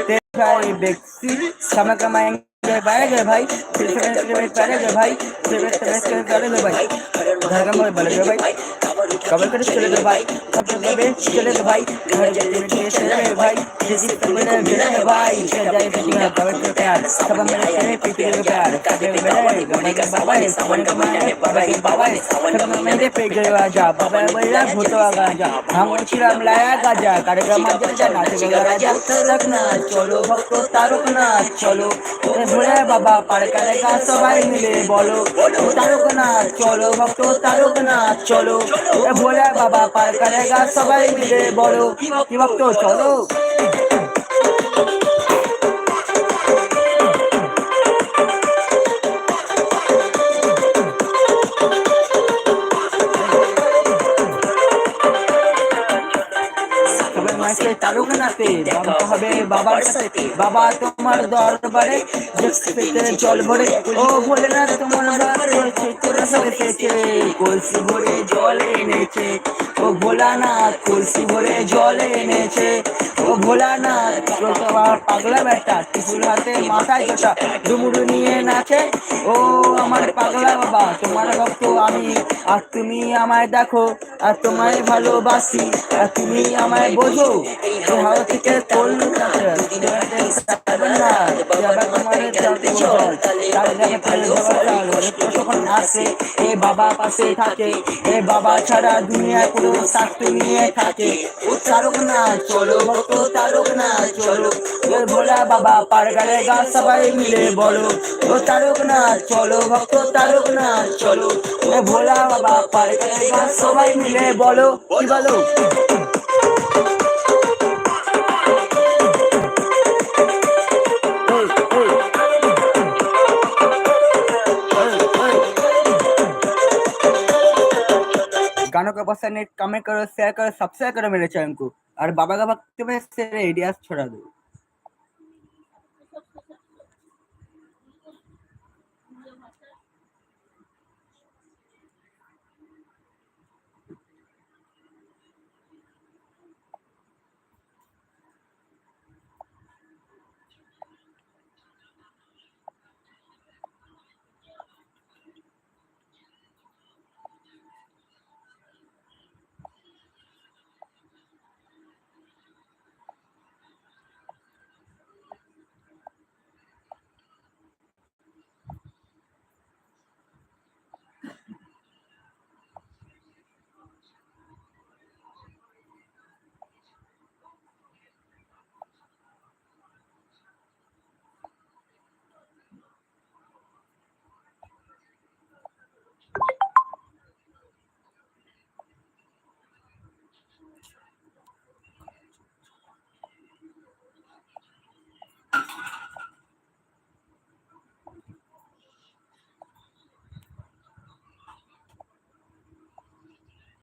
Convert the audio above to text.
भाई बेक्सी समय कमाएंगे पाएंगे भाई पाएंगे भाई पाएंगे भाई घर का बल भाई कबर कर चले गए भाई चले गए भाई घर चले गए भाई चले भाई जाए कबर के प्यार सब मेरे चले पीछे के प्यार काटे मेरे गमने का बाबा है सावन का महीना है बाबा है सब मेरे पे गया जा बाबा बड़ा भूतवा गाजा हम चिराम लाया गाजा कार्यक्रम जा नाचे राजा तक ना चलो भक्तो तारक ना चलो भोले बाबा पार करेगा सबाई मिले बोलो तारक ना चलो भक्तो तारक ना चलो भोले बाबा पार करेगा सबाई मिले बोलो कि भक्तो चलो तारुक नाते হবে বাবার সাথে বাবা তোমার দরবারে জল ভরে ও ভোলেনাথ তোমার কলসি ভরে জল এনেছে ও ভোলানাথ কলসি ভরে জল এনেছে ও ভোলানাথ তোমার পাগলা বেটা ত্রিশূল হাতে মাথায় জটা ডুমুরু নিয়ে নাচে ও আমার পাগলা বাবা তোমার ভক্ত আমি আর তুমি আমায় দেখো আর তোমায় ভালোবাসি আর তুমি আমায় বোঝো হাওয়া থেকে তল্লু আসে এ বাবা পাশে থাকে এ বাবা ছাড়া দুনিয়ায় কোনো শাস্তি নিয়ে থাকে ও তারক না চলো ভক্ত তারক না চলো ভোলা বাবা পার গেলে গা সবাই মিলে বলো ও তারক না চলো ভক্ত তারক না চলো ভোলা বাবা পার গেলে গা সবাই মিলে বলো কি বলো गानों को पसंद कमेंट करो शेयर करो सब्सक्राइब करो मेरे चैनल को और बाबा का भक्त में से आइडियाज छोड़ा दो।